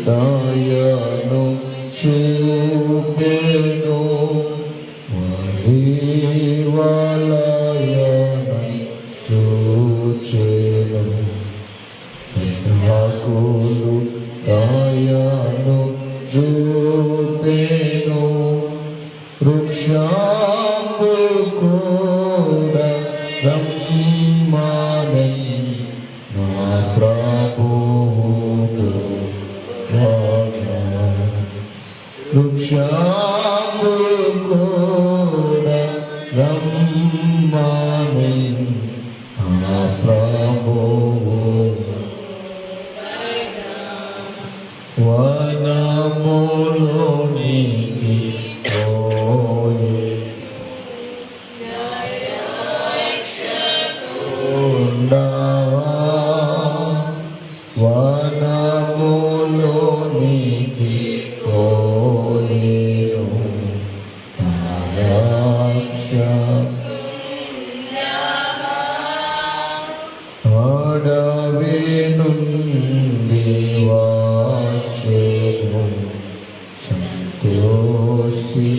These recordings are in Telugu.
దయను చూపెను వలయను చూచెను హక్కులు దయను చూపెను వృక్షాంబు కూడా రమ్మనెను నా ప్రభువు వృక్షాంబు కూడా రమ్మనెను నా ప్రభువు వనములోనికి పోయి వనములోనికి పోయెను అడవి నుండి వచ్చెను సంతోషి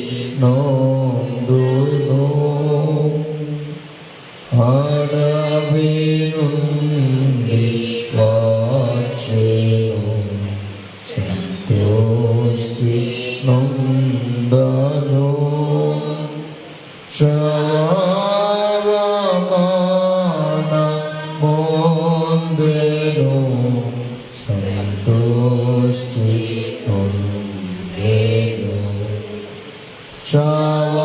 నోందును అడవి నుండి వచ్చెను సంతోషి నొందను శ్రవణ పొందెను సంతోషి నొందెను శ్రవణ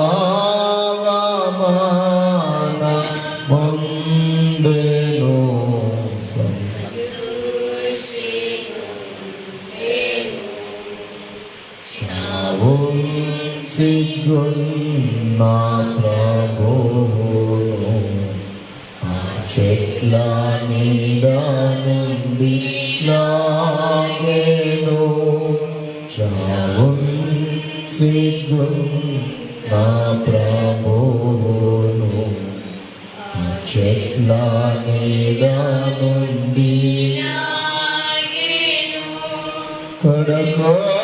పొందెను సిగ్గున్న ప్రభువును ఆ చెట్ల నీడ నుండి లాగెను చావున్ సిగ్గున్న ప్రభువును ఆ చెట్ల నీడ నుండి కడకొక్క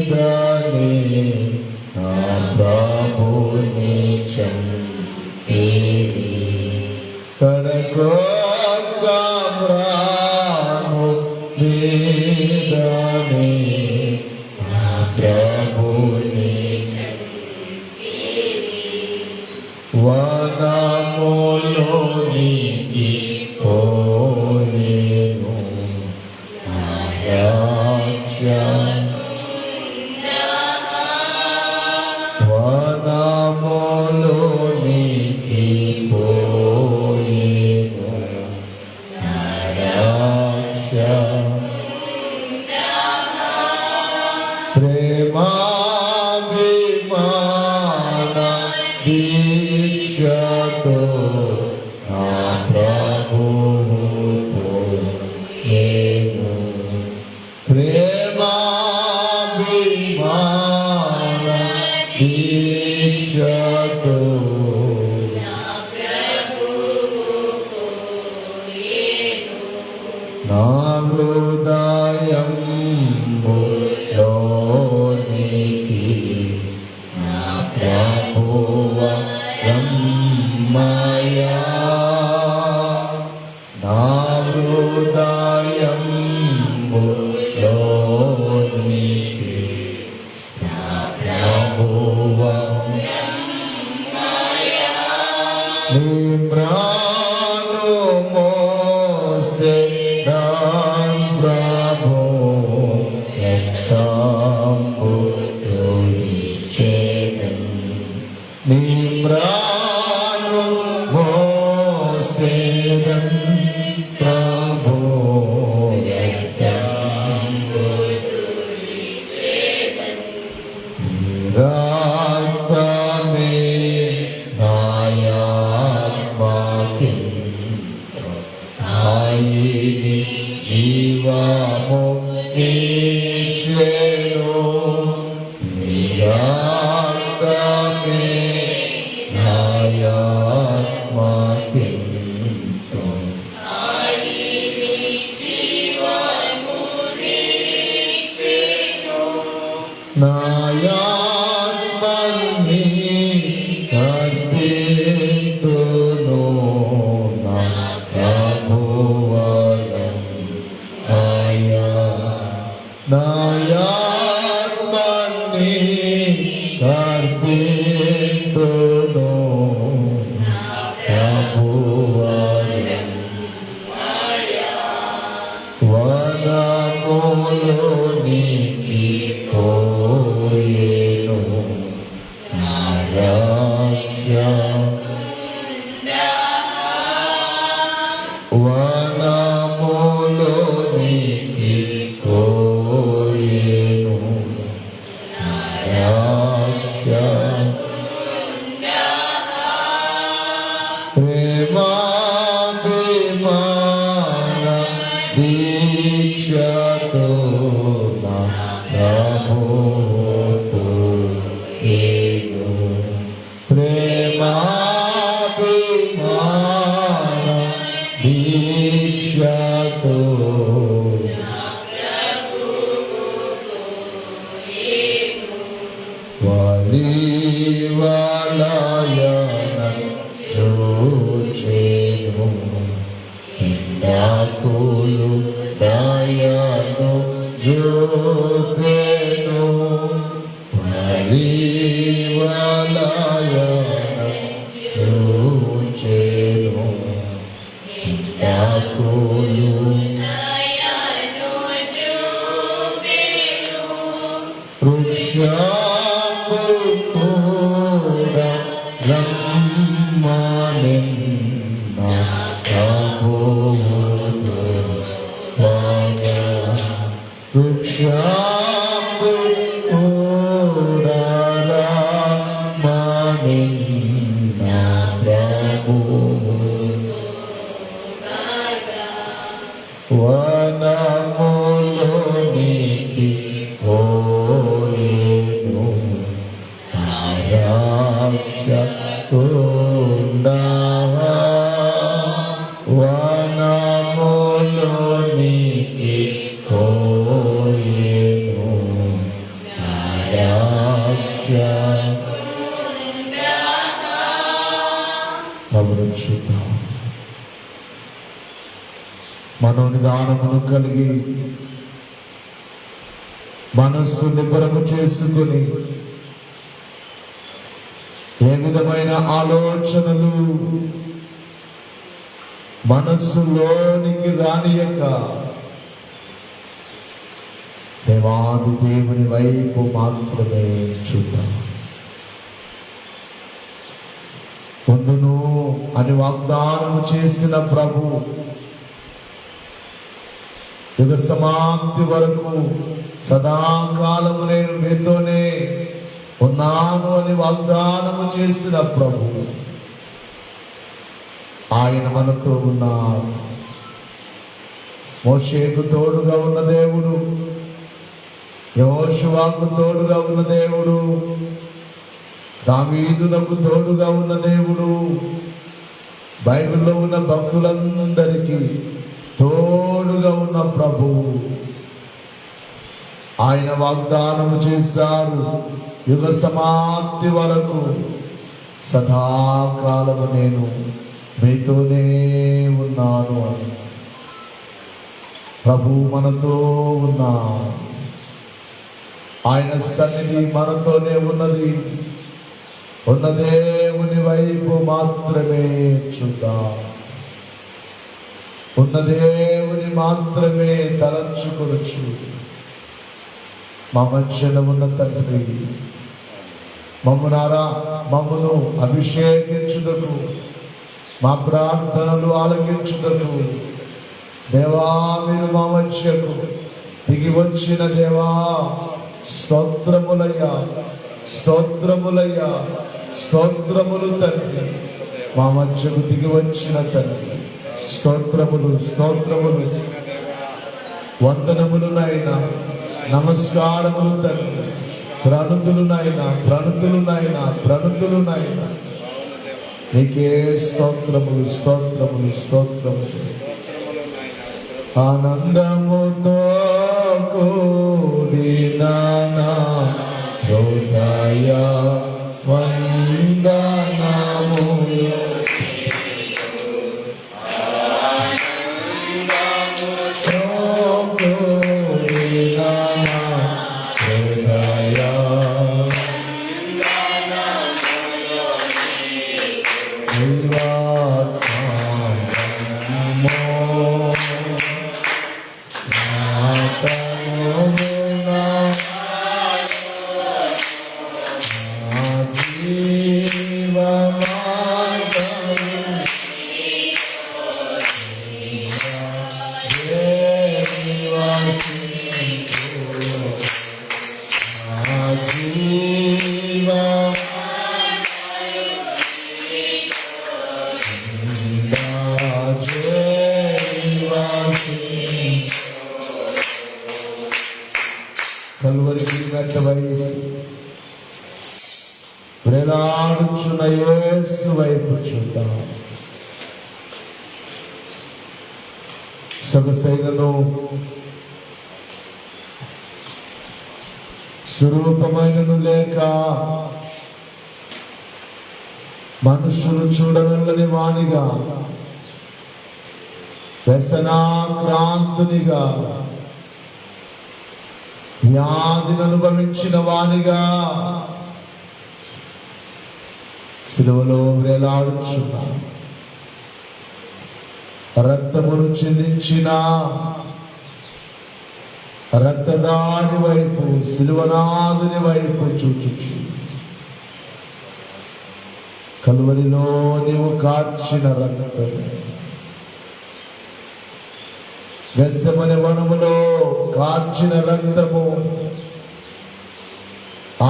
వేదనే నా ప్రభుని చంపేది కడకొక్క వేదనే నా ప్రభుని చంపేది వనములోనికి పోయెను వనములోనికి పోయెను ప్రేమాభిమాన దీక్షతో నా ప్రభువు పోయెను ప్రేమాభిమాన దీక్షతో నా హృదయంలోనికి నా ప్రభువ రమ్మయ్యా నా హృదయంలోనికి నా ప్రభువ నిమ్రాను మోసే దాన్ ప్రభు రక్షంబు తొలిచెదన్ నిమ్రాను మోసేదన్ ప్రభు రక్షంబు తొలిచెదన్ నిరాతమే నాయాత్మకి సాయిని జీవము ఇచ్చెను నిరాతమే నాయాత్మకి సాయిని నాయాత్మని కర్పితును నా ప్రభువరం ఆయా నాయాత్మని కర్పితును ప్రభువరం వనములోనికి పోయేను నా వనములోనికి పోయేను నా ప్రేమాభిమాన దీక్షతో నా ప్రభుతో ఏను ప్రేమాభిమాన దీక్షతో వలివలయన చూచెను ఇందాకులు దయను చూపెను వలివలయన చూచెను ఇందాకులు వృక్షము కూడా రమ్మనెన్న ప్రభువును వాగా వృక్షము కూడా రమ్మనెన్న ప్రభువును వనములోనికి పోయేను రక్షకుండవా వనములోనికి పోయేను ప్రభువును చూద్దాం. మనోనిదానమును కలిగి మనస్సు నిబ్బరము చేసుకుని ఏ విధమైన ఆలోచనలు మనస్సులోనికి రానియక దేవాది దేవుని వైపు మాత్రమే చూద్దాం. పొందును అని వాగ్దానం చేసిన ప్రభు యుగ సమాప్తి వరకు సదాకాలము నేను మీతోనే ఉన్నాను అని వాగ్దానము చేసిన ప్రభు ఆయన మనతో ఉన్నారు. మోషేకు తోడుగా ఉన్న దేవుడు, యెహోషువకు తోడుగా ఉన్న దేవుడు, దావీదునకు తోడుగా ఉన్న దేవుడు, బైబిల్లో ఉన్న భక్తులందరికీ తోడుగా ఉన్న ప్రభువు. ఆయన వాగ్దానము చేశారు, యుగ సమాప్తి వరకు సదాకాలము నేను మీతోనే ఉన్నాను అని. ప్రభు మనతో ఉన్నారు. ఆయన సన్నిధి మనతోనే ఉన్నది. ఉన్న దేవుని వైపు మాత్రమే చూద్దాం. ఉన్న దేవుని మాత్రమే తలంచుకొనొచ్చు. మా మధ్యన ఉన్న తండ్రి, మమ్మను అభిషేకించుటకు, మా ప్రార్థనలు ఆలకించుటకు దేవా మీరు మా మధ్యకు దిగి వచ్చిన దేవా, స్తోత్రములయ్యా, స్తోత్రములయ్యా, స్తోత్రములు తండ్రి. మా మధ్యకు దిగి వచ్చిన తండ్రి, స్తోత్రములు, స్తోత్రములు, వందనములు నాయనా, నమస్కారములు తండ్రి. ప్రణతులు నాయనా, ప్రణతులు నాయనా, ప్రణతులు నాయనా. నీకే స్తోత్రములు, స్తోత్రములు, స్తోత్రములు. ఆనందముతో కూడిన కలువరికి మెట్టవై వేలాడుచున్న యేసు వైపు చూద్దాం. సొగసైనను స్వరూపమైనను లేక మనుషులు చూడగలని వానిగా, వ్యసనాక్రాంతునిగా, వ్యాధిని అనుభవించిన వానిగా సిలువలో వేలాడుచున్నా, రక్తమును చిందించిన రక్తదాని వైపు, సిలువనాథుని వైపు చూచుచు, కలువరిలో నీవు కార్చిన రక్తం, గెత్సెమనే వనములో కార్చిన రక్తము,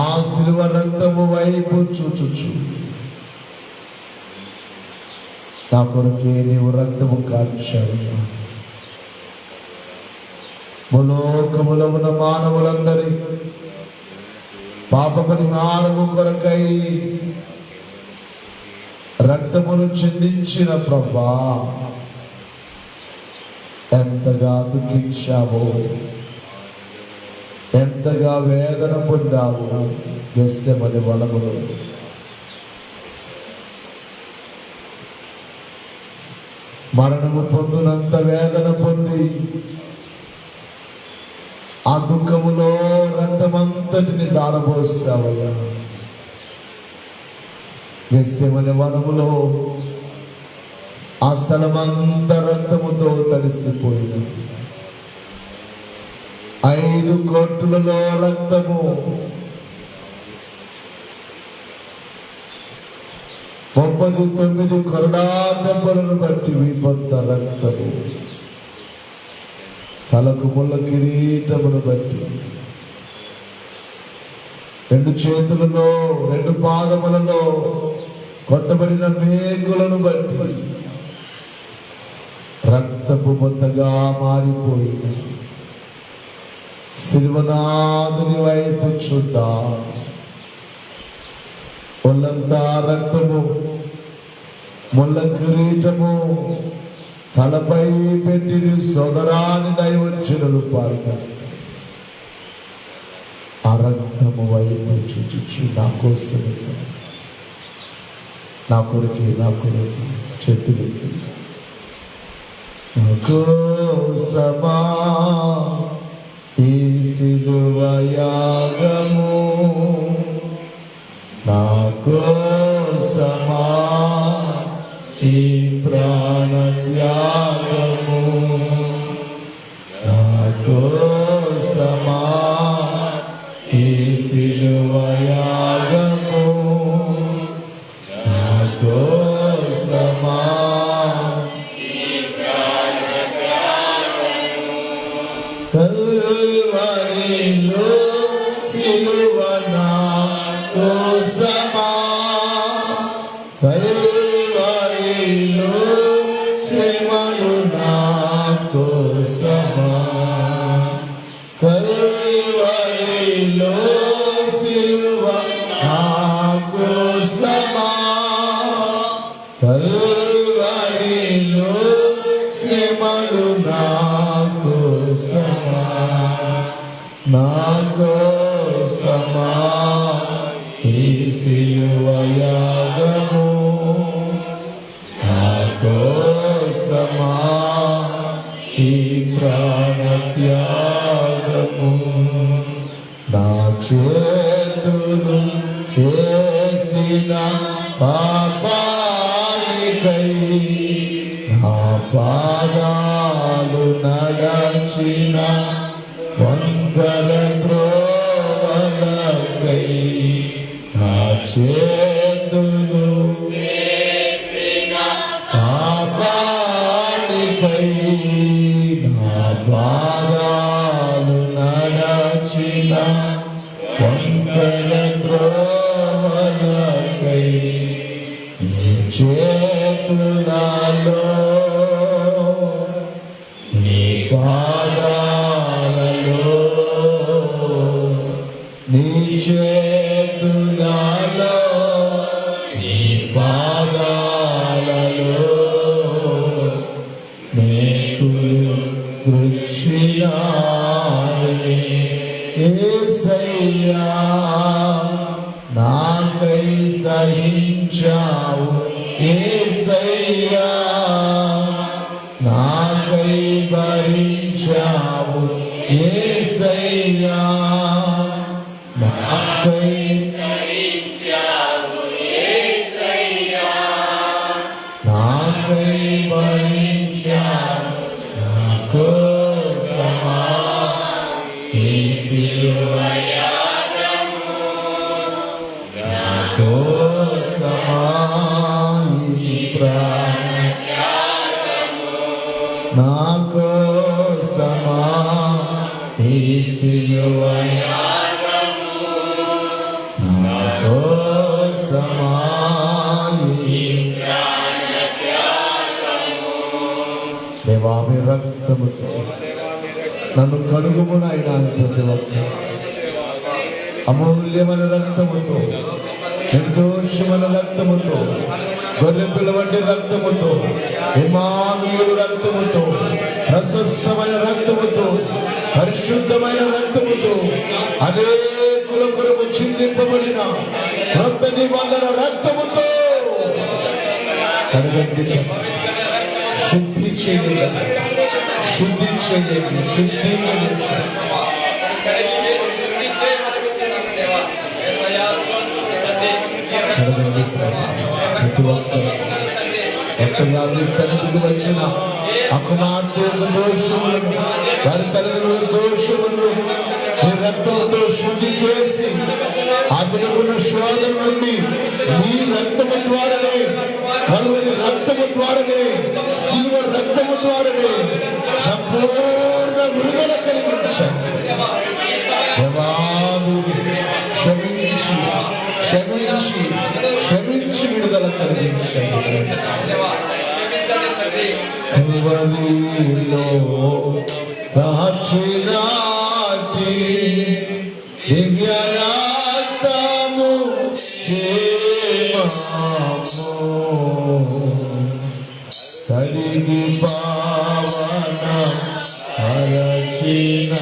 ఆ సిలువ రక్తము వైపు చూచుచు, నా కొరకే నీవు రక్తము కార్చావు. భూలోకములో ఉన్న మానవులందరి పాప పరిహారము కొరకై రక్తమును చిందించిన ప్రభువా, ఎంతగా దుఃఖించావో, ఎంతగా వేదన పొందావు. గెత్సెమనే వనములో మరణము పొందినంత వేదన పొంది, ఆ దుఃఖములో రక్తమంతటిని దారబోసావయ్యా. గెత్సెమనే వనములో ఆ స్థలమంతా రక్తముతో తడిసిపోయింది. 5 కోట్లలో రక్తము, 39 కొరడా దెబ్బలను బట్టి వీపంత రక్తము, తలకు ముళ్ళ కిరీటమును బట్టి, 2 చేతులలో 2 పాదములలో కొట్టబడిన మేకులను బట్టి రక్తపు బొత్తగా మారిపోయింది. సిలువనాథుని వైపు చూద్దాం. ఒళ్ళంతా రక్తము, ముళ్ళ కిరీటము తలపై పెట్టి సోదరాని దైవజనులు పాడతారు. ఆ రక్తము వైపు చూచుచు నా కోసం, నా కొరకు చేతులెత్తి, నా కోసమా ఈ సిలువ యాగము, నా కోసమా ఈ ప్రాణ త్యాగము, నా కోసమా ఈ సిలువ యాగము, నా కోసమా కల్వరిలో సిలువ నా కోసమా, కల్వరిలో శ్రమలు నా కోసమా, కల్వరిలో సిలువ నా కోసమా, కల్వరిలో శ్రమలు నా కోసమా, నా కోసమా ఈ సిలువ యాగము, నా కోసమా ఈ ప్రాణ త్యాగము, నా చేతులు చేసిన పాపానికై, నా పాదాలు నడచిన వంకర త్రోవలకై, నా చేతులు పాపానికై, నా పాదాలు నడచిన వంకర త్రోవలకై, నీ చేతులలో నీ పాదాలలో నీ చేతులలో నీ పాదాలలో మేకులు కృష్ణాయే యేసయ్యా నాకై సహించావు యేసయ్యా నాకై భరించావు యేసయ్యా నాకై సహించావు యేసయ్యా నాకై భరించావు నాకోసమా ఈ శిలువ యాగము నాకోసమా ఈ ప్రాణత్యాగము నాకోసమా ఈ శిలువ యాగము నాకోసమా ఈ ప్రాణత్యాగము. దేవా మీ రక్తముతో నన్ను కడుగుమునైనా ప్రతి ఒక్కరు అమూల్యమైన రక్తముతో నిర్దోషమైన రక్తముతో గొర్రె పిల్ల వంటి రక్తముతో ఇమానుయేలు రక్తముతో ప్రశస్తమైన రక్తముతో పరిశుద్ధమైన రక్తముతో అనేకుల కొరకు చిందింపబడిన క్రొత్త నిబంధన రక్తముతో కడగండి, శుద్ధి చేయండి, శుద్ధి చేయండి, శుద్ధి సన్నిధికి వచ్చిన అకుమార్తెల దోషములను వారి తల్లిదండ్రుల దోషములను నీ రక్తంతో శుద్ధి చేసి అగ్నిగుణ శోధన నుండి నీ రక్తము ద్వారానే కలువరి రక్తము ద్వారానే శిలువ రక్తము ద్వారానే సంపూర్ణ విడుదల కలిగించండి. క్షమించి క్షమించి క్షమించి విడుదల కలిగించండి. కలువరిలో రాచినాటి దివ్యరక్తము క్షేమము కడిగి పావన హరచిన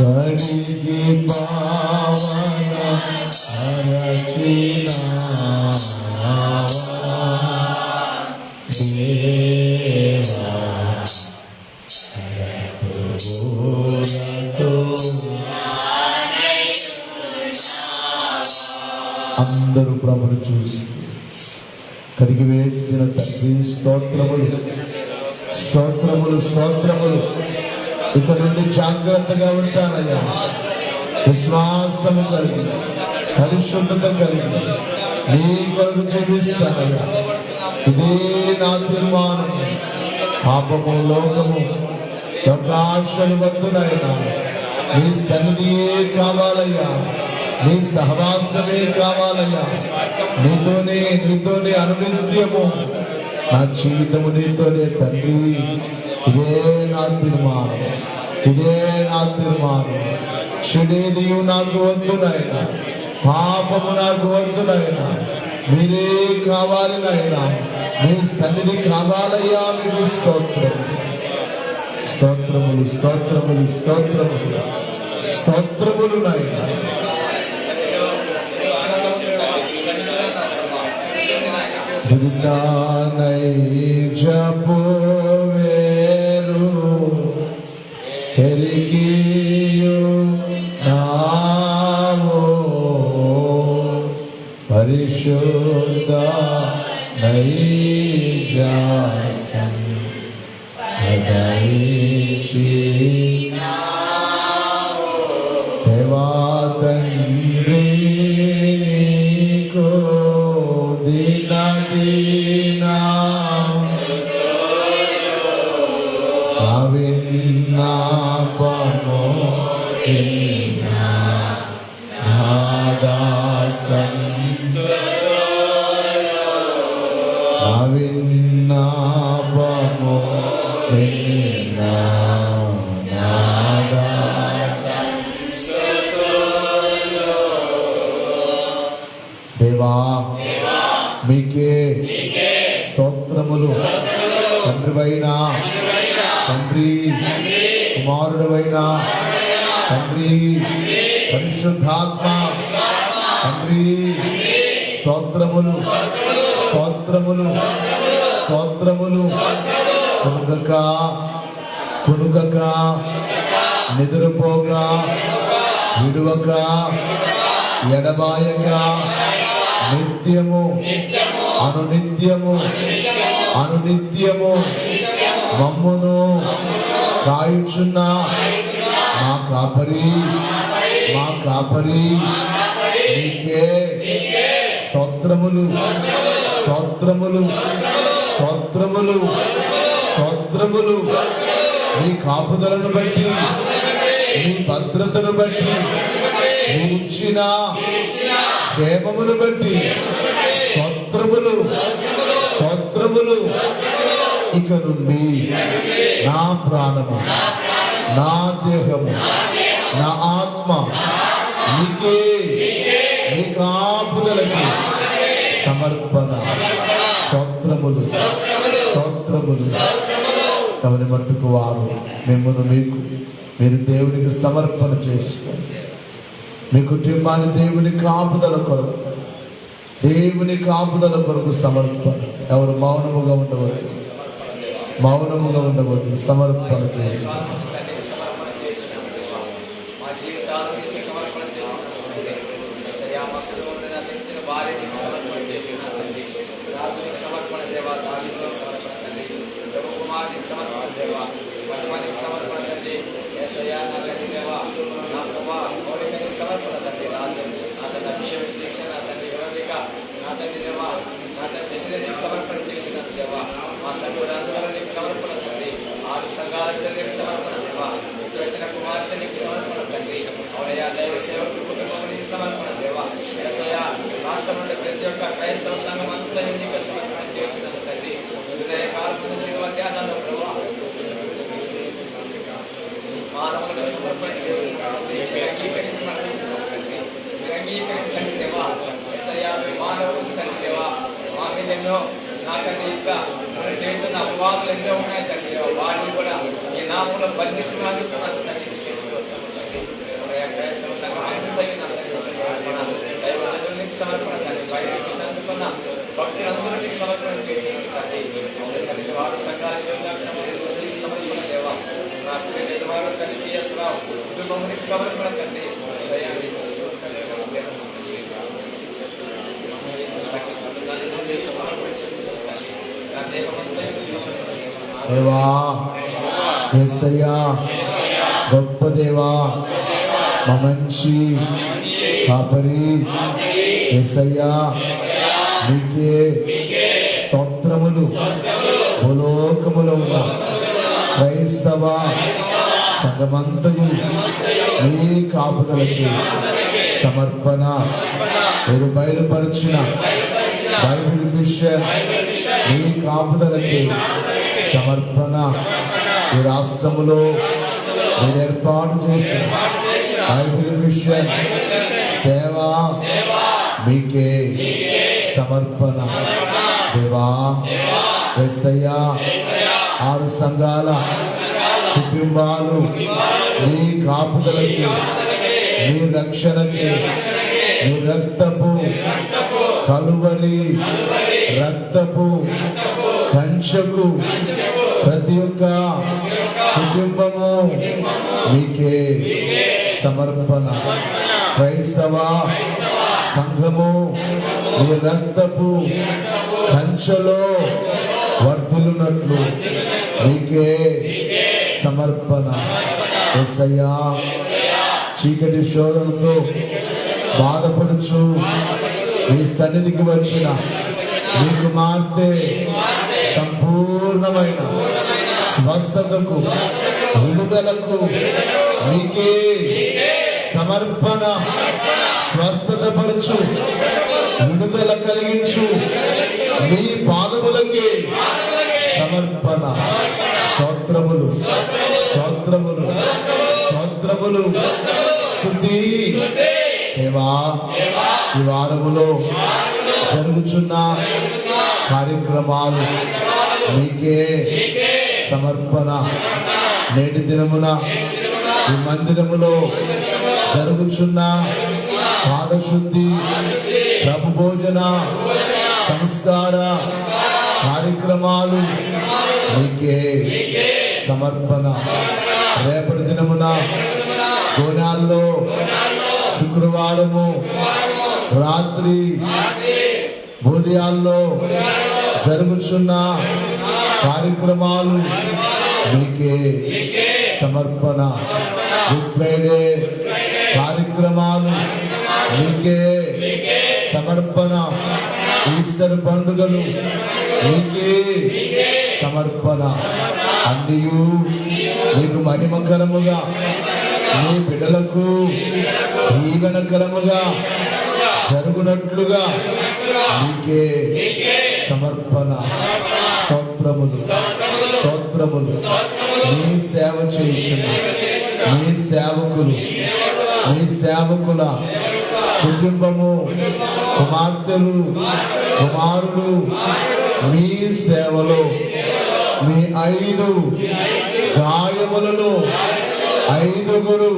కడిగి పావన హరచిన దేవా అందరూ ప్రభుని చూసి కడిగి వేసిన తండ్రి స్తోత్రములు స్తోత్రములు స్తోత్రములు. ఇక నుండి జాగ్రత్తగా ఉంటానయ్యా, విశ్వాసము కలిగి పరిశుద్ధత కలిగి నీ కొరకు జీవిస్తానయ్యా. ఇదే నా తీర్మానం. పాపము లోకము ఆశలు వద్దునైనా నీ సన్నిధియే కావాలయ్యా, నీ సహవాసమే కావాలయ్యా. నీతోనే అనునిత్యము నా జీవితము నీతోనే తండ్రి. ఇదే నా తీర్మానం, ఇదే నా తీర్మానం. చెడేది నాకు వద్దు నాయన, పాపము నాకు వద్దు నాయన. మీరే కావాలి నాయన, మీ సన్నిధి కావాలయ్యా. మీకు స్తోత్రము స్తోత్రములు స్తోత్రములు స్తోత్రములు స్తోత్రములు నాయన. జపోవేరు పెరిగియు నావో పరిశుద్ధ నైజాసం అదైచి దేవా తండ్రి నీకు దీనా విన్నాపము విన్నాపము దేవా మీకే స్తోత్రములు. తండ్రివైన తండ్రి, కుమారుడవైన తండ్రి, పరిశుద్ధాత్మ తండ్రి, స్తోత్రములు స్తోత్రములు స్తోత్రములు. కొనుగక కొనుగక నిద్రపోక విడువక ఎడబాయక నిత్యము అనునిత్యము అనునిత్యము మమ్మును కాయుచున్న మా కాపరి నీకే స్తోత్రములు స్తోత్రములు స్తోత్రములు స్తోత్రములు. మీ కాపుదలను బట్టి, మీ భద్రతను బట్టి, మీరిచ్చిన క్షేమమును బట్టి స్తోత్రములు స్తోత్రములు. ఇక నుండి నా ప్రాణము, నా దేహము, నా ఆత్మ నీకే, నీ కాపుదలకి సమర్పణ. స్తోత్రములు స్తోత్రములు. ఎవరి మట్టుకు వారు మిమ్మల్ని మీరు దేవునికి సమర్పణ చేసుకోండి. మీ కుటుంబాన్ని దేవుని కాపుదల కొరకు, దేవుని కాపుదల కొరకు సమర్పణ. ఎవరు మౌనముగా ఉండవద్దు, మౌనముగా ఉండవద్దు, సమర్పణ చేసుకోండి. సమర్పణ దేవా, సమర్పణ దేవా, మహిమానికి సమర్పణ తండ్రి. యేసయ్యా నా తండ్రి దేవా, నా ప్రభా మౌలికానికి సమర్పణ తండ్రి. నా తండ్రి అభిషేక శిక్షణ తండ్రి ఎవరిక నా తండ్రి దేవా, నా తండ్రి శరీరానికి సమర్పణ చేసిన దేవా, మా సంఘానికి సమర్పణ తండ్రి. 6 సంఘాలకు సమర్పణ దేవా, వచ్చిన కుమార్తెనికి సమర్పణ తండ్రి. అవునయ్యా దైవ సేవకు కుటుంబానికి సమర్పణ దేవా. యేసయ్యా రాష్ట్రంలో ప్రతి ఒక్క క్రైస్తవ సంఘం అంతా నీకు సమర్పణ చేస్తున్నాను తండ్రి. హృదయకాలమైన శిలువ త్యాగాలు ప్రభా మానవులకు సమర్పణ అంగీకరించండి దేవా. యేసయ్యా మానవులకు తండ్రి దేవా, మా మీద ఎన్నో నా తండ్రి ఇంకా మనం చేస్తున్న అపవాదులు ఎన్నో ఉన్నాయి తండ్రి. వాటిని కూడా ఈ నామంలో బంధించడానికి తండ్రి క్రైస్తవ సంఘం దైవజనునికి సమర్పణ తండ్రి. బయట నుంచి అందుకున్న భక్తులందరికీ సమర్పణ చేస్తున్నాను తండ్రి. వారు సంఘానికి సమర్పణ దేవా. నా యజమానులు తండ్రి పిఎస్ రావు కుటుంబానికి సమర్పణ తండ్రి. దేవా యేసయ్యా, గొప్ప దేవా, మా మంచి కాపరి యేసయ్యా, నీకే స్తోత్రములు. భూలోకములో ఉన్న క్రైస్తవ సంఘమంతయు నీ కాపుదలకి సమర్పణ. మీరు బయలుపరిచిన బైబిల్ మిషన్ నీ కాపుదలకి సమర్పణ. ఈ రాష్ట్రములో మీరు ఏర్పాటు చేసిన బైబిల్ మిషన్ సేవ మీకే సమర్పణ దేవా. యేసయ్యా 6 సంఘాల కుటుంబాలు నీ కాపుదలకి, నీ రక్షణకి, నీ రక్తపు కలువరి రక్తపు కంచెకు ప్రతి ఒక్క కుటుంబము మీకే సమర్పణ. క్రైస్తవ సంఘము నీ రక్తపు కంచెలో వర్ధిల్లునట్లు మీకే సమర్పణ. యేసయ్యా, చీకటి శోధనతో బాధపడుచు మీ సన్నిధికి వచ్చిన మీ కుమార్తె సంపూర్ణమైన స్వస్థతకు విడుదలకు నీకే సమర్పణ. స్వస్థత పరచు, విడుదల కలిగించు, నీ పాదములకే సమర్పణ. స్తోత్రములు, స్తోత్రములు, స్తోత్రములు, స్తుతి. దేవా, ఈ వారములో జరుగుచున్న కార్యక్రమాలు నీకే సమర్పణ. నేటి దినమున ఈ మందిరములో జరుగుచున్న పాదశుద్ధి, ప్రభు భోజన, సంస్కార కార్యక్రమాలు నీకే సమర్పణ. రేపటి దినమున గోనాల్లో శుక్రవారము రాత్రి బోధియాల్లో జరుగుచున్న కార్యక్రమాలు నీకే సమర్పణ. గుడ్ ఫ్రైడే కార్యక్రమాలు నీకే సమర్పణ. ఈస్టర్ పండుగలు నీకే సమర్పణ. అన్నియు నీకు మహిమకరముగా, నీ బిడ్డలకు దీవెనకరముగా జరుగునట్లుగా నీకే సమర్పణ. స్తోత్రములు, స్తోత్రములు. నీ సేవ చేయుచున్న నీ సేవకులు, నీ సేవకుల కుటుంబము, కుమార్తెలు, కుమారులు మీ సేవలో, మీ 5 గాయములలో 5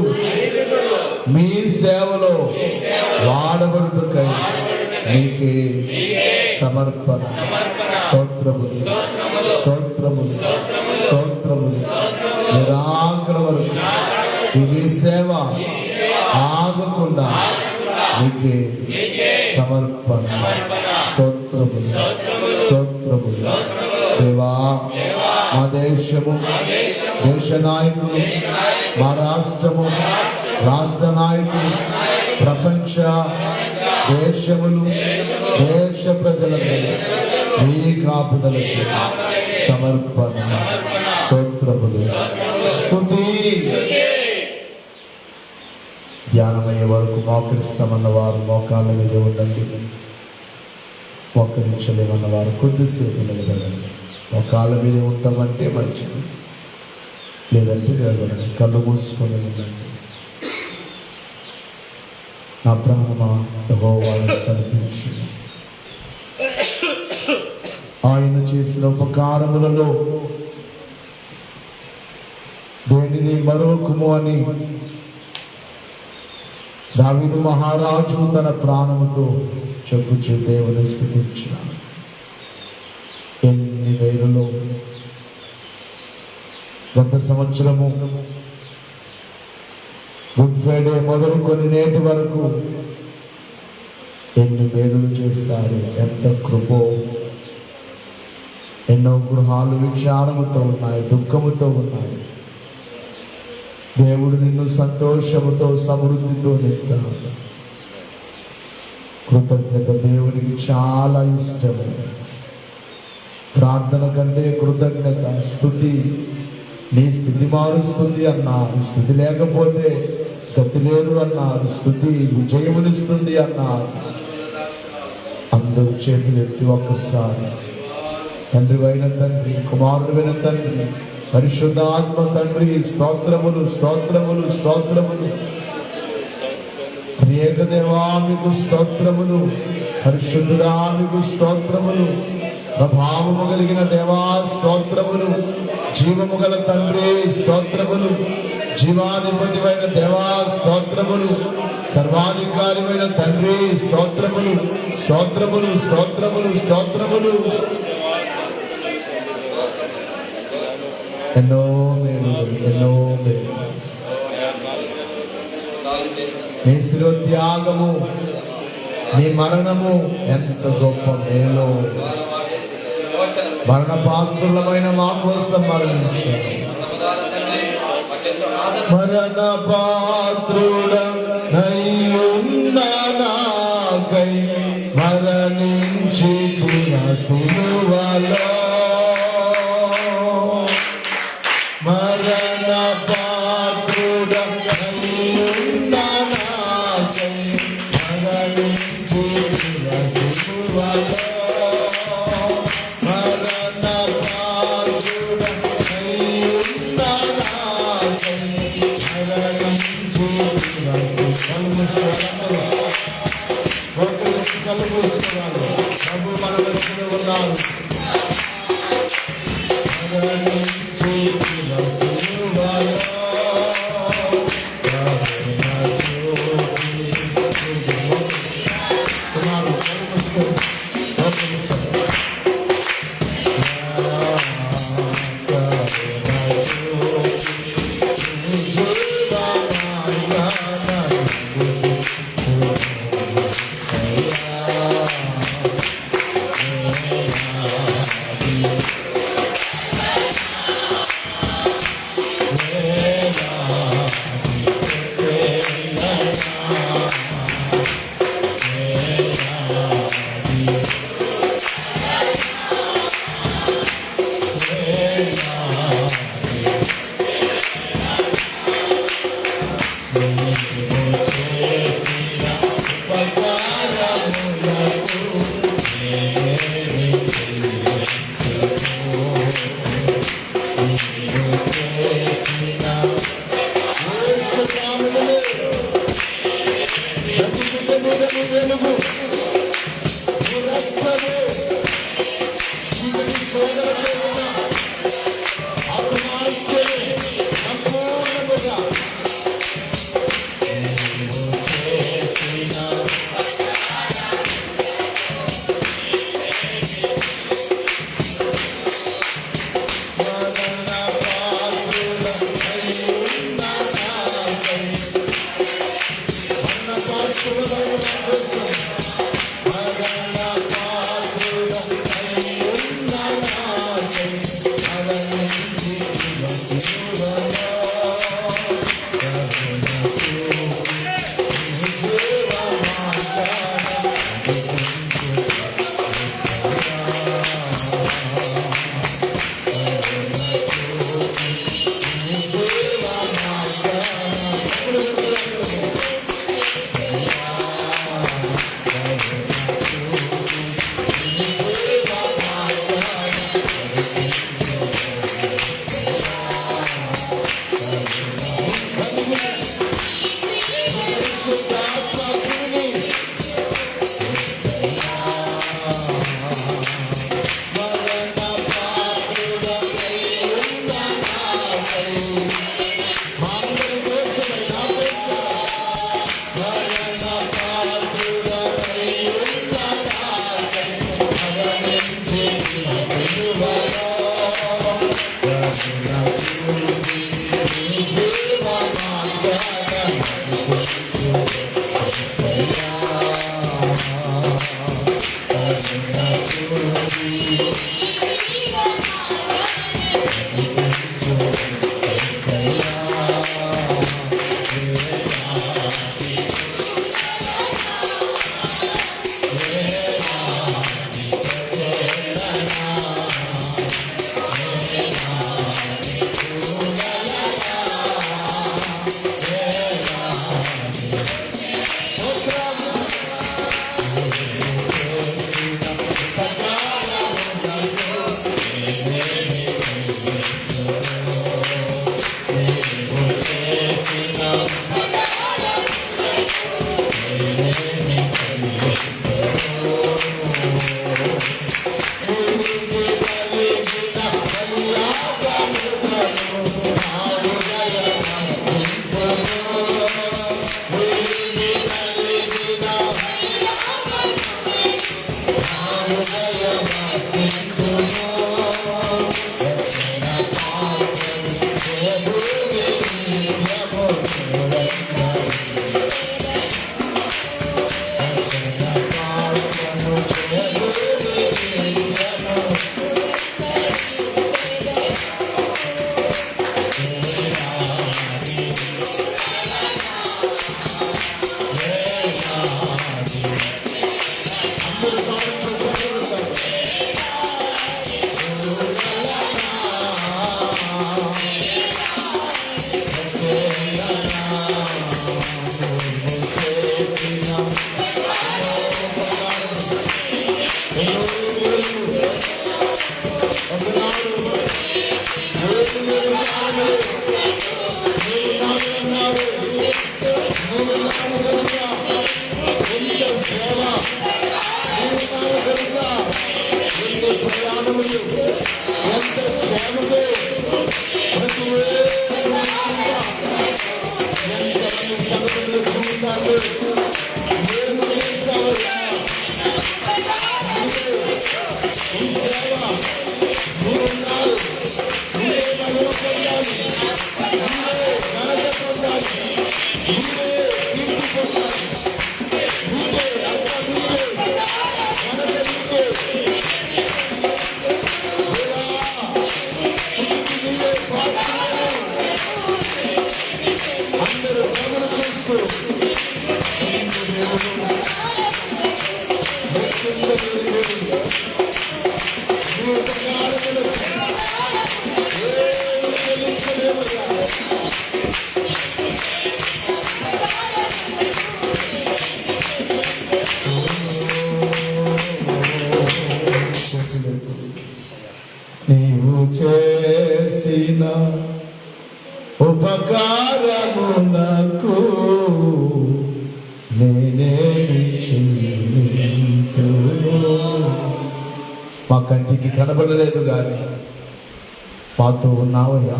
మీ సేవలో వాడబడుటకై నీకే సమర్పణ. స్తోత్రములు, స్తోత్రములు, స్తోత్రములు. నిరాకడ వరకు ఈ సేవ ఆగకుండా నీకే సమర్పణ. స్తోత్రములు, స్తోత్రములు. దేవా, మా దేశము, దేశ నాయకులు, మా రాష్ట్రము, రాష్ట్ర నాయకులు, ప్రపంచ దేశములు, దేశ ప్రజలందరూ మీ కాపుదలకి సమర్పణ. స్తోత్రములు, స్తుతి. ధ్యానమయ్యే వరకు మోకరిస్తామన్న వారు మోకాళ్ళ మీద ఉండండి. మోకరించలేమన్న వారు కొద్దిసేపు నిలబడండి. మోకాళ్ళ మీద ఉంటామంటే మంచిది, లేదంటే నిలబడండి. కళ్ళు మూసుకొని ఉండండి. నా ప్రాణమా యెహోవాను స్తుతించు, ఆయన చేసిన ఉపకారములలో దేనిని మరొకము అని దావీదు మహారాజు తన ప్రాణముతో చెప్పుచు దేవుని స్తుతించాడు. ఎన్ని వేలలో గత సంవత్సరము గుడ్ ఫ్రైడే మొదలుకొని నేటి వరకు ఎన్ని మేలులు చేస్తారు. ఎంత కృపో. ఎన్నో గృహాలు విచారముతో ఉన్నాయి, దుఃఖముతో ఉన్నాయి. దేవుడు నిన్ను సంతోషముతో, సమృద్ధితో నింపుతాడు. కృతజ్ఞత దేవునికి చాలా ఇష్టము. ప్రార్థన కంటే కృతజ్ఞత, స్తుతి నీ స్థితి మారుస్తుంది అన్నారు. స్థుతి లేకపోతే గతి లేదు అన్నారు. స్తుతి విజయమునిస్తుంది అన్నారు. అందరూ చేతులు ఎత్తి ఒక్కసారి తండ్రి అయిన తండ్రి, కుమారుడైన తండ్రి, పరిశుద్ధాత్మ తండ్రి, స్తోత్రములు, స్తోత్రములు, స్తోత్రములు. త్రియేక దేవా మీకు స్తోత్రములు, పరిశుద్ధుడా మీకు స్తోత్రములు, ప్రభావము కలిగిన దేవా స్తోత్రములు, జీవము గల తండ్రి స్తోత్రములు, జీవాధిపతివైన దేవా స్తోత్రములు, సర్వాధికారివైన తండ్రి స్తోత్రములు, స్తోత్రములు, స్తోత్రములు, స్తోత్రములు. ఎన్నో మేలులు, ఎన్నో మేలు. నీ శిలువ త్యాగము, నీ మరణము ఎంత గొప్ప మేలు. మరణ పాత్రులమైన మా కోసం మరణించారు. మరణ పాత్రుడనయ్యున్న నాకై మరణించిన సిలువలో, మరణ ప్రభు మన మధ్యలో ఉన్నారు. నీవు చేసిన ఉపకారమునకు నేనేమి చెల్లింతును. మా కంటికి కనబడలేదు కానీ మాతో ఉన్నావయ్యా,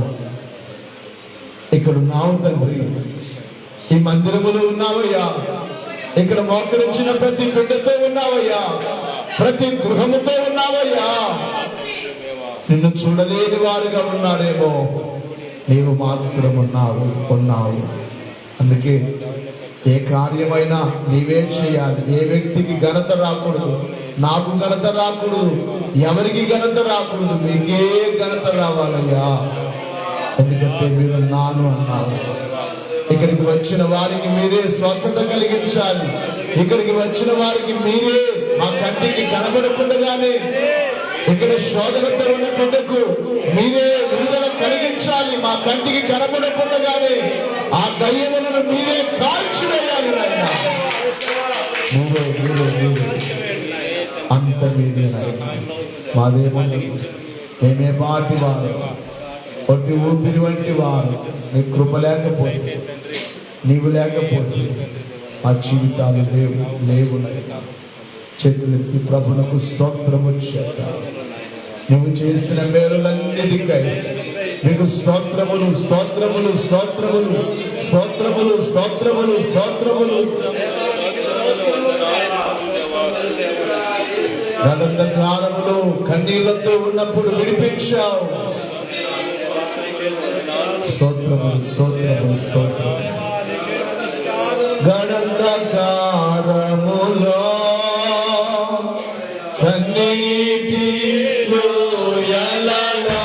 ఇక్కడ ఉన్నావు తండ్రి, ఈ మందిరములో ఉన్నావయ్యా, ఇక్కడ మోకరించిన ప్రతి బిడ్డతో ఉన్నావయ్యా, ప్రతి గృహముతో ఉన్నావయ్యా. నిన్ను చూడలేని వారుగా ఉన్నారేమో, నీవు మాత్రం ఉన్నావు. అందుకే ఏ కార్యమైనా నీవే చేయాలి. ఏ వ్యక్తికి ఘనత రాకూడదు, నాకు ఘనత రాకూడదు, ఎవరికి ఘనత రాకూడదు, మీకే ఘనత రావాలయ్యా. ఎందుకంటే మీరు నాను అన్నారు. ఇక్కడికి వచ్చిన వారికి మీరే స్వస్థత కలిగించాలి. ఇక్కడికి వచ్చిన వారికి మీరే మా కంటికి కనబడకుండగానే ఇక్కడ శోధనతో ఉన్న బిడ్డకు మీరే విడుదల కలిగించాలి. మా కంటికి కనబడకుండగానే ఆ దయ్యములను మీరే కాల్చివేయాలి. అంత మీదే మాదేమన్నది, మేమే పాటి వారు, ఒట్టి ఊపిరి వంటి వారు. నీ కృప లేకపోతే, నీవు లేకపోతే మా జీవితాలు లేవు. చేతులెత్తి ప్రభునకు స్తోత్రము చేద్దాం. నువ్వు చేసిన మేలులన్నిటికై నీకు స్తోత్రములు, స్తోత్రములు, స్తోత్రములు, స్తోత్రములు, స్తోత్రములు, స్తోత్రములు. గడంధకారములో కన్నీళ్లతో ఉన్నప్పుడు విడిపించావు. స్తోత్రములు, స్తోత్రములు, స్తోత్రములు. గడంధకారములో కన్నీటి లోయలలో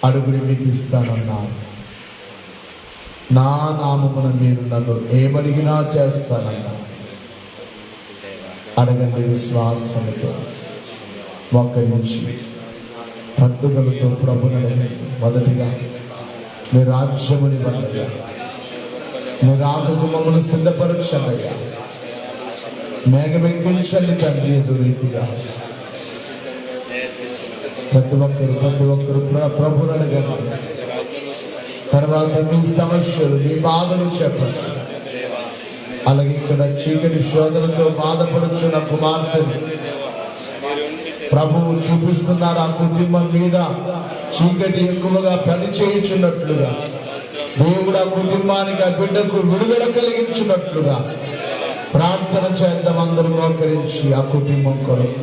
అడుగుడి మీకు ఇస్తానన్నారు. నా నామమున మీరు నన్ను ఏమడిగినా చేస్తానన్నారు. అడగండి విశ్వాసంతో, మోకరించి పట్టుదలతో ప్రభువుని మొదటిగా మీ రాజ్యముని వల్లయ్యా, మీ రాకకు మమ్మల్ని సిద్ధపరచండియ్యా. మేఘమెక్కించండి తండ్రి ఎదురీతిగా. ప్రతి ఒక్కరు ప్రభువుని అడగండి. తర్వాత మీ సమస్యలు, మీ బాధలు చెప్పండి. అలాగే ఇక్కడ చీకటి శోధనతో బాధపడుచున్న కుమార్తెలు ప్రభువు చూపిస్తున్నారు. ఆ కుటుంబం మీద చీకటి ఎక్కువగా పనిచేయుచున్నట్లుగా దేవుడు ఆ కుటుంబానికి, ఆ బిడ్డకు విడుదల కలిగించున్నట్లుగా ప్రార్థన చేద్దాం. అందరూ మోకరించి ఆ కుటుంబం కొరకు,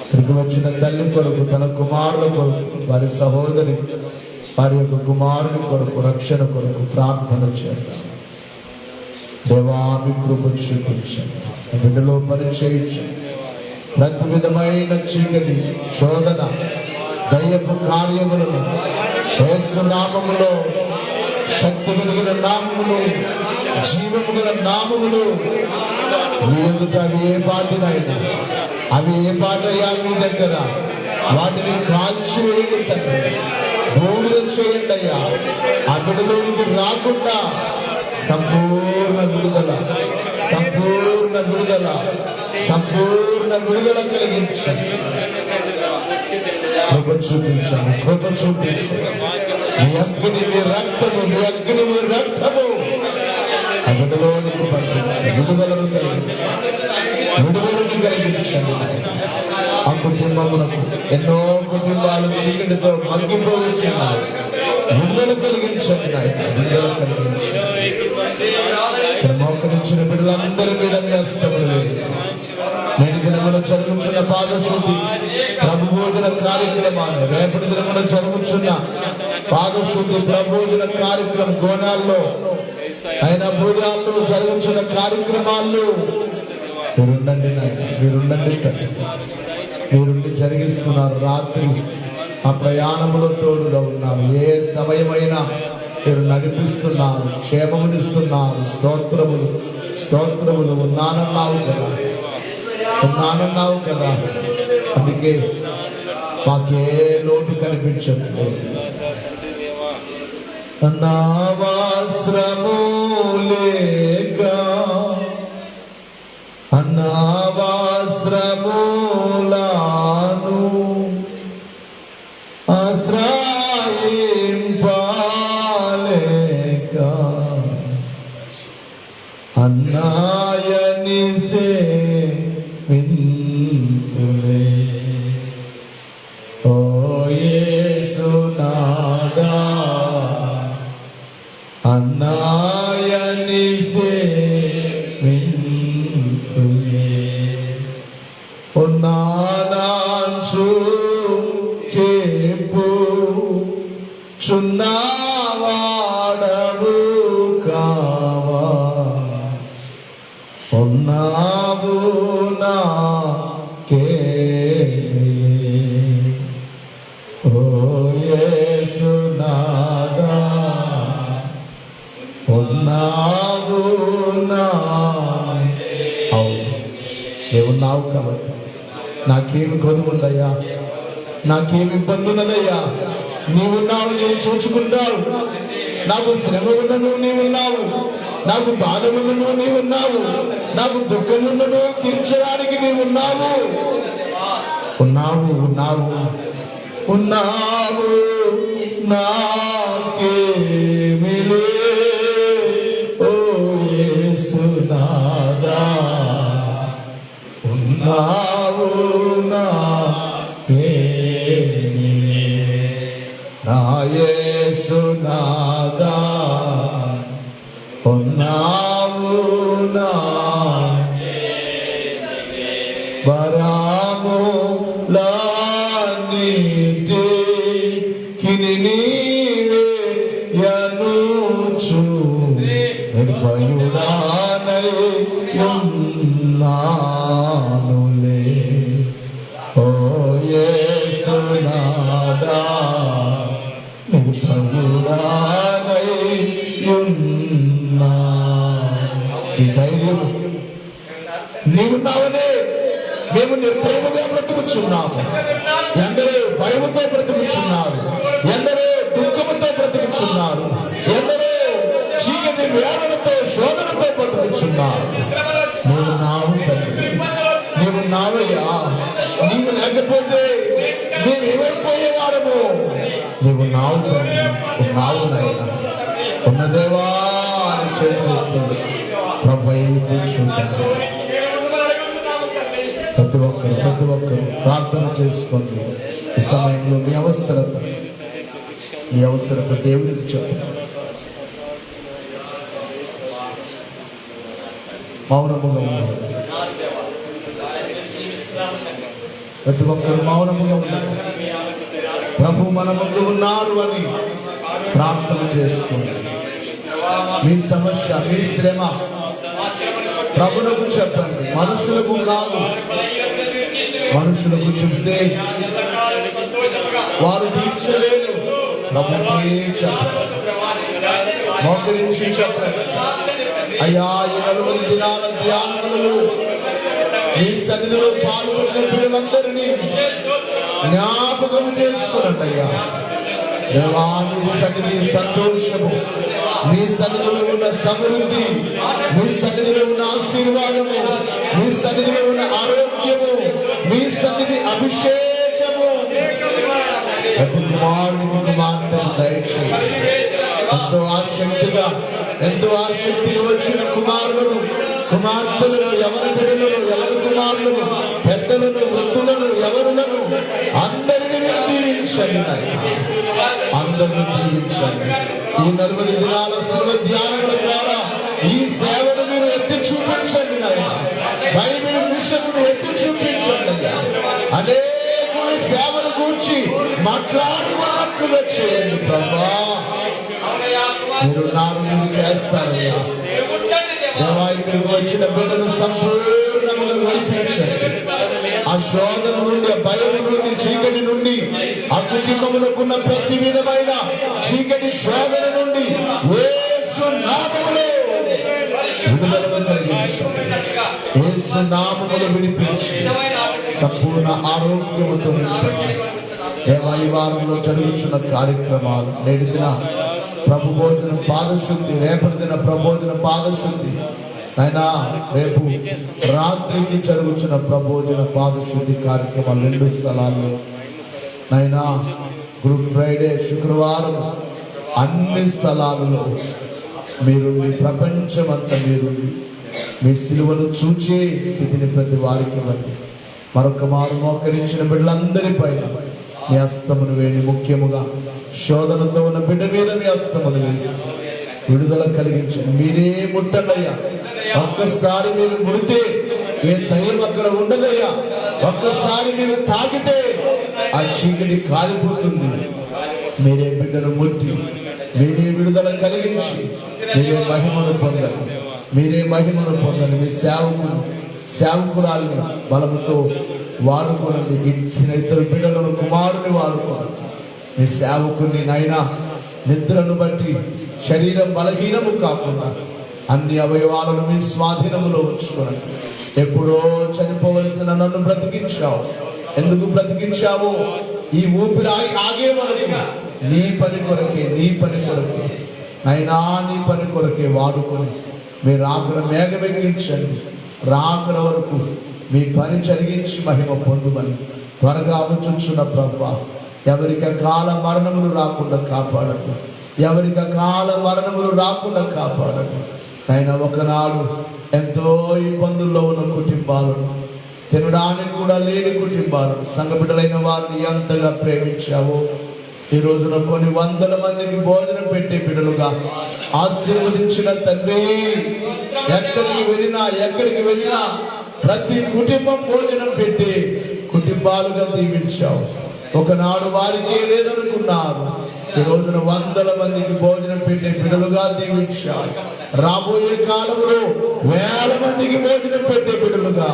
ఇక్కడికి వచ్చిన తల్లి కొరకు, తన కుమారుల కొరకు, వారి సహోదరి, వారి యొక్క కుమారుని కొరకు, రక్షణ కొరకు ప్రార్థన చేద్దాం. దేవామి కృప చూపించండి, బిడ్డలో పనిచేయించండి. ప్రతి విధమైన చీకటి శోధన, దయ్యపు కార్యములను యేసు నామములో, శక్తి కలిగిన నామములు, జీవము గల నామములు మీ ఎదుట అవి ఏ పాటినైనా, అవి ఏ పాటయ్యా మీ దగ్గర, వాటిని కాల్చివేయండి తండ్రి, బూడిద చేయండి అయ్యా. ఆ బిడ్డలోనికి రాకుండా సంపూర్ణ విడుదల, సంపూర్ణ విడుదల, సంపూర్ణ విడుదల కలిగించండి. కృప చూపించండి, కృప చూపించండి. మీ అగ్ని, మీ రక్తము, మీ అగ్ని, మీ రక్తము ఆ బిడ్డలోనికి పంపించండి. విడుదలను కలిగించండి, విడుదలను కలిగించండి. ఆ కుటుంబములకు, ఎన్నో కుటుంబాలు చీకటితో మగ్గిపోవచ్చున్నారు. విడుదల కలిగించండి నాయన, విడుదల కలిగించండి. మోకరించిన బిడ్డలందరి మీద మీ హస్తములు వేయండి. నేటి దినమున జరుగుతున్న పాదశుద్ధి ప్రభుభోజన కార్యక్రమాలు, రేపటి దినమున జరుగుతున్న పాదశుద్ధి ప్రభుభోజన కార్యక్రమం గోనాల్లో, ఆయన భూజాల్లో జరుగుతున్న కార్యక్రమాల్లో మీరుండండి నాయన, మీరుండండి తండ్రి. మీరుండి జరిగిస్తున్నారు. రాత్రి ఆ ప్రయాణములో తోడుగా ఉన్నారు. ఏ సమయమైనా మీరు నడిపిస్తున్నారు, క్షేమమునిస్తున్నారు. స్తోత్రములు స్తోత్రములు. ఉన్నానన్నావు కదా. అందుకే మాకే లోటు కనిపించదు. అనావాస్రము లేక అనావాస్రములాను ఆశ్రయింపలేక అన్నాయనిసే వింతులే. ఓ యేసునాదా అన్నాయనిసే వింతులే. ఉన్నానాంచు చేపు చున్నావాడవు కావా. ఉన్నావు నాకే. ఓ యేసునాదా ఉన్నావు నాకే. అవును, దేవున్నావు కాబట్టి నాకేమి కొదువు ఉందయ్యా, నాకేమి ఇబ్బంది ఉన్నదయ్యా. నీవున్నావు, నీవు చూసుకుంటావు. నాకు శ్రమ ఉన్నను నీవున్నావు, నాకు బాధ ఉన్నను నీవున్నావు, నాకు దుఃఖం ఉన్నను తీర్చడానికి నీవున్నావు. ఉన్నావు ఉన్నావు ఉన్నావు నాకేమి ఓ యేసునాదా ఉన్నావు నాకేమి. నా యేసునాదా ఉన్నావు నాకేమి. వరములన్నిటి కిని నీవే యనుచు నిర్భయుడానై ఉన్నానులే. ఓ యేసునాదా నిర్భయుడానై ఉన్నా. ఈ ధైర్యం నీవున్నావనే మేము నిర్భయముగా బ్రతుకుచున్నాము. ఎందరో భయముతో బ్రతుకుచున్నారు, ఎందరో దుఃఖముతో బ్రతుకుచున్నారు, ఎందరో చీకటి వేదనతో శోధనతో బ్రతుకుచున్నారు. నువ్వు నావు తండ్రి, నీవు నావయ్యా. నీవు లేకపోతే మేము ఏమైపోయేవారము. నీవు నావు తండ్రి, నావు నాయన. ఉన్న దేవా అని చేతులు ప్రభువు కూర్చుంటారు. ప్రతి ఒక్కరు ప్రార్థన చేసుకోండి. ఈ సమయంలో మీ అవసరత దేవునికి చెప్పండి. మౌనముగా ఉన్నారు. ప్రతి ఒక్కరు మౌనముగా ఉన్నారు. ప్రభు మన ముందు ఉన్నారు అని ప్రార్థన చేసుకోండి. మీ సమస్య, మీ శ్రమ ప్రభువుకు చెప్పండి, మనుషులకు కాదు. మనుషులకు చెప్తే వారు తీర్చలేరు. ప్రభువుకే చెప్పండి, మోకరించి చెప్పండి. అయ్యా, ఈ 40 దినాల ధ్యానములు ఈ సన్నిధిలో పాల్గొన్న పిల్లలందరినీ జ్ఞాపకం చేసుకునండి అయ్యా. దేవా, మీ సన్నిధి సంతోషము, మీ సన్నిధిలో ఉన్న సమృద్ధి, మీ సన్నిధిలో ఉన్న ఆశీర్వాదము, మీ సన్నిధిలో ఉన్న ఆరోగ్యము, మీ సన్నిధి అభిషేకము ప్రతి కుమారునికి మాత్రం దయచేయండి. ఎంతో ఆసక్తిగా, ఎంతో ఆసక్తి వచ్చిన కుమారులను, కుమార్తెలను, ఎవరి బిడ్డలను, ఎవరి కుమారులను, పెద్దలను, వృద్ధులను, ఎవరులను అందరినీ దీవించండి. అందరినీ దీవించండి. ఈ 40 దినాల శివ ధ్యానముల ద్వారా ఈ సేవను మీరు ఎత్తి చూపించండి. బైబిల్ విషయమును ఎత్తి చూపించండి. అనేకులు సేవను గురించి మాట్లాడుకున్నట్లుగా చేయండి ప్రభా. మీరు నామం చేస్తారయ్యా. దేవా, ఇక్కడికి వచ్చిన బిడ్డను సంపూర్ణంగా నడిపించండి, ఆ శోధన నుండి, ఆ భయం నుండి, చీకటి నుండి, ఆ కుటుంబములకున్న ప్రతి విధమైన చీకటి శోధన నుండి యేసు నామములో విడుదలను కలిగించు. యేసు నామములో విడిపించి సంపూర్ణ ఆరోగ్యముతో దేవా, ఈ వారంలో జరుగుతున్న కార్యక్రమాలు, నేటి దిన ప్రభు భోజన పాదశుద్ధి, రేపటి దిన ప్రభోజన పాదశుద్ధి, అయినా రేపు రాత్రికి జరుగుతున్న ప్రభోజన పాదశుద్ధి కార్యక్రమాలు 2 స్థలాల్లో, నైనా గుడ్ ఫ్రైడే, శుక్రవారం అన్ని స్థలాలలో మీరు మీ ప్రపంచమంతా మీరు మీ సిలువను చూచే స్థితిని ప్రతి వారికి ఇవ్వండి. మరొక మారు మోకరించిన బిడ్డలందరిపై మీ హస్తమును వేయండి. ముఖ్యముగా శోధనతో ఉన్న బిడ్డ మీద మీ హస్తమును వేసి విడుదల కలిగించండి. మీరే ముట్టండయ్యా. ఒక్కసారి మీరు ముడితే ఏ దయ్యం అక్కడ ఉండదయ్యా. ఒక్కసారి మీరు తాకితే ఆ చీకటి కాలిపోతుంది. మీరే బిడ్డను ముట్టి మీరే విడుదల కలిగించి మీరే మహిమను పొందండి. మీరే మహిమను పొందండి. మీ సేవకురాల్ని బలముతో వాడుకోనండి. ఇచ్చిన 2 బిడ్డలను, కుమారుని వాడుకోండి. మీ సేవకుని నైనా నిద్రను బట్టి శరీరం బలహీనము కాకుండా అన్ని అవయవాలను మీ స్వాధీనములో ఉంచుకోండి. ఎప్పుడో చనిపోవలసిన నన్ను బ్రతికించావు. ఎందుకు బ్రతికించావు? ఈ ఊపిరి ఆగే వరకు నీ పని కొరకే, నీ పని కొరకే నైనా, నీ పని కొరకే వాడుకొని మీరు రాకడ మేఘమెక్కించండి. రాకడ వరకు మీ పని జరిగించి మహిమ పొందుమని త్వరగా వచ్చుచున్న ప్రభువా, ఎవరికి కాల మరణములు రాకుండా కాపాడండి. ఎవరికి కాల మరణములు రాకుండా కాపాడండి. అయినా ఒకనాడు ఎంతో ఇబ్బందుల్లో ఉన్న కుటుంబాలను, తినడానికి కూడా లేని కుటుంబాలను, సంఘ బిడ్డలైన వారిని ఎంతగా ప్రేమించావో ఈ రోజున కొన్ని 100 మందికి భోజనం పెట్టే బిడ్డలుగా ఆశీర్వదించిన తండ్రి, ఎక్కడికి వెళ్ళినా ప్రతి కుటుంబం భోజనం పెట్టి కుటుంబాలుగా దీవించావు. ఒకనాడు వారికే లేదనుకున్నారు, ఈ రోజున 100 మందికి భోజనం పెట్టే బిడ్డలుగా దీవించావు. రాబోయే కాలంలో 1000 మందికి భోజనం పెట్టే బిడ్డలుగా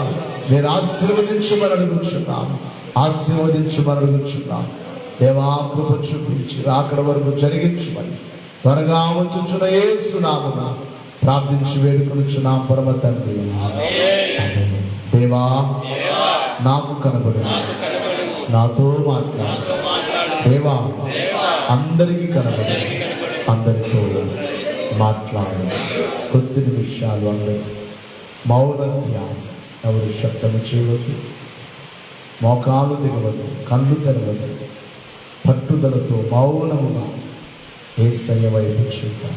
మీరు ఆశీర్వదించమని అడుగుచున్నాం. దేవా, కృప చూపించి రాకడ వరకు జరిగించమని త్వరగా వచ్చుచున్న యేసు నామమున ప్రార్థించి వేడుకొనుచున్నాం పరమ తండ్రి. దేవా, నాకు కనబడు, నాతో మాట్లాడు. దేవా, అందరికీ కనబడు, అందరితో మాట్లాడు. కొద్ది నిమిషాలు అందరూ మౌన ధ్యానం. ఎవరు శబ్దము చేయవద్దు, మోకాలు దిగవద్దు, కళ్ళు తెరవద్దు. పట్టుదలతో మౌనముగా యేసయ్య వైపు చూద్దాం.